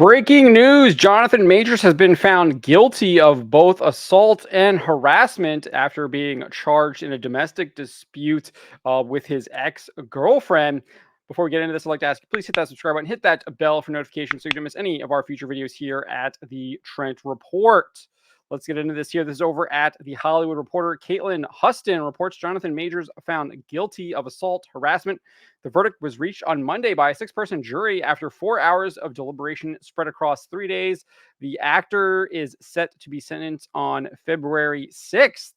Breaking news, Jonathan Majors has been found guilty of both assault and harassment after being charged in a domestic dispute with his ex-girlfriend. Before we get into this, I'd like to ask you, please hit that subscribe button, hit that bell for notifications so you don't miss any of our future videos here at the Trent Report. Let's get into this here. This is over at The Hollywood Reporter. Caitlin Huston reports Jonathan Majors found guilty of assault, harassment. The verdict was reached on Monday by a six-person jury after 4 hours of deliberation spread across 3 days. The actor is set to be sentenced on February 6th.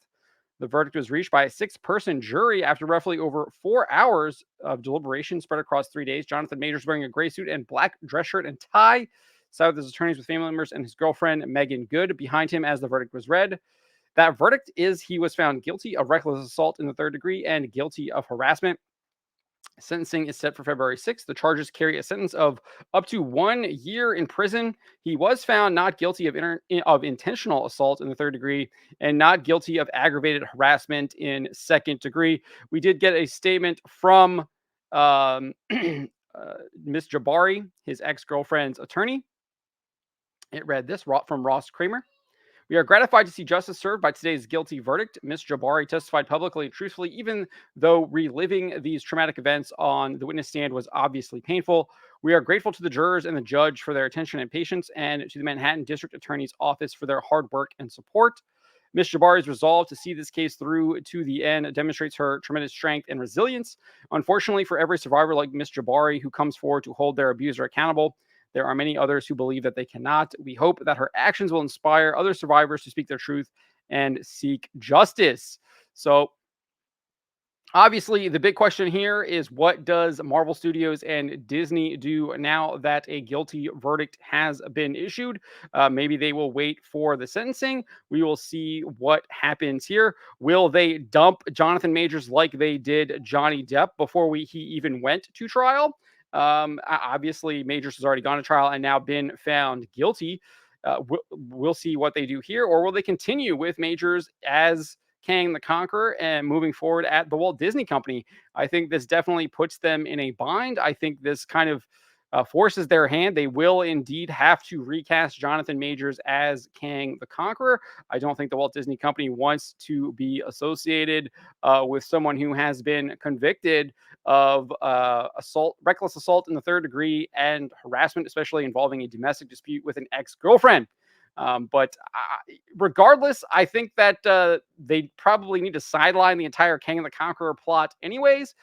The verdict was reached by a six-person jury after roughly over 4 hours of deliberation spread across 3 days. Jonathan Majors, wearing a gray suit and black dress shirt and tie, sat with his attorneys, with family members, and his girlfriend, Megan Good, behind him as the verdict was read. That verdict is he was found guilty of reckless assault in the third degree and guilty of harassment. Sentencing is set for February 6th. The charges carry a sentence of up to 1 year in prison. He was found not guilty of intentional assault in the third degree and not guilty of aggravated harassment in second degree. We did get a statement from Miss Jabari, his ex-girlfriend's attorney. It read this from Ross Kramer. We are gratified to see justice served by today's guilty verdict. Ms. Jabari testified publicly and truthfully, even though reliving these traumatic events on the witness stand was obviously painful. We are grateful to the jurors and the judge for their attention and patience, and to the Manhattan District Attorney's Office for their hard work and support. Ms. Jabari's resolve to see this case through to the end demonstrates her tremendous strength and resilience. Unfortunately, for every survivor like Ms. Jabari who comes forward to hold their abuser accountable, there are many others who believe that they cannot. We hope that her actions will inspire other survivors to speak their truth and seek justice. So, obviously, the big question here is, what does Marvel Studios and Disney do now that a guilty verdict has been issued? Maybe they will wait for the sentencing. We will see what happens here. Will they dump Jonathan Majors like they did Johnny Depp before he even went to trial? Obviously, Majors has already gone to trial and now been found guilty. We'll see what they do here, or will they continue with Majors as Kang the Conqueror and moving forward at the Walt Disney Company? I think this definitely puts them in a bind. I think this kind of forces their hand. They will indeed have to recast Jonathan Majors as Kang the Conqueror. I don't think the Walt Disney Company wants to be associated with someone who has been convicted of reckless assault in the third degree, and harassment, especially involving a domestic dispute with an ex-girlfriend. But regardless, I think that they probably need to sideline the entire Kang the Conqueror plot anyways.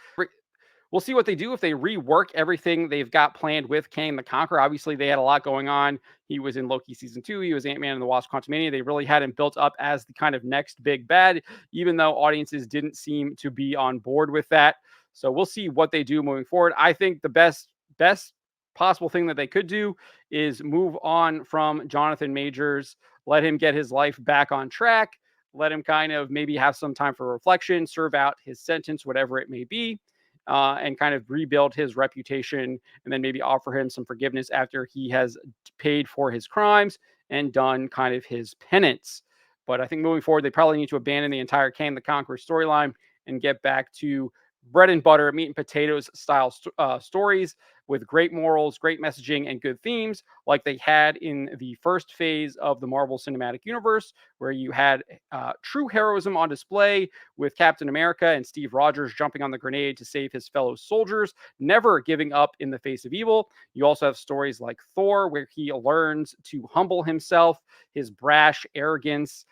We'll see what they do if they rework everything they've got planned with Kang the Conqueror. Obviously, they had a lot going on. He was in Loki season 2. He was Ant-Man and the Wasp: Quantumania. They really had him built up as the kind of next big bad, even though audiences didn't seem to be on board with that. So we'll see what they do moving forward. I think the best possible thing that they could do is move on from Jonathan Majors, let him get his life back on track, let him kind of maybe have some time for reflection, serve out his sentence, whatever it may be, and kind of rebuild his reputation, and then maybe offer him some forgiveness after he has paid for his crimes and done kind of his penance. But I think moving forward, they probably need to abandon the entire Kang the Conqueror storyline and get back to bread and butter, meat and potatoes style stories with great morals, great messaging, and good themes, like they had in the first phase of the Marvel Cinematic Universe, where you had true heroism on display with Captain America and Steve Rogers jumping on the grenade to save his fellow soldiers, never giving up in the face of evil. You also have stories like Thor, where he learns to humble himself. His brash arrogance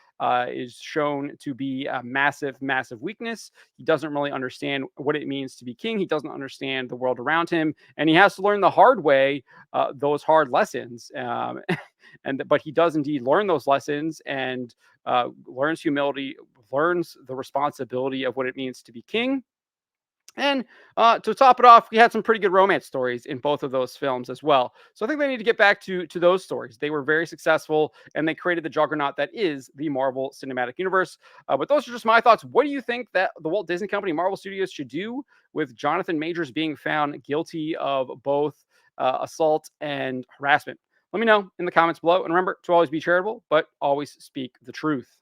is shown to be a massive, massive weakness. He doesn't really understand what it means to be king. He doesn't understand the world around him, and he has to learn the hard way those hard lessons. But he does indeed learn those lessons and learns humility, learns the responsibility of what it means to be king. And to top it off, we had some pretty good romance stories in both of those films as well. So I think they need to get back to those stories. They were very successful, and they created the juggernaut that is the Marvel Cinematic Universe. But those are just my thoughts. What do you think that the Walt Disney Company, Marvel Studios, should do with Jonathan Majors being found guilty of both assault and harassment? Let me know in the comments below. And remember to always be charitable, but always speak the truth.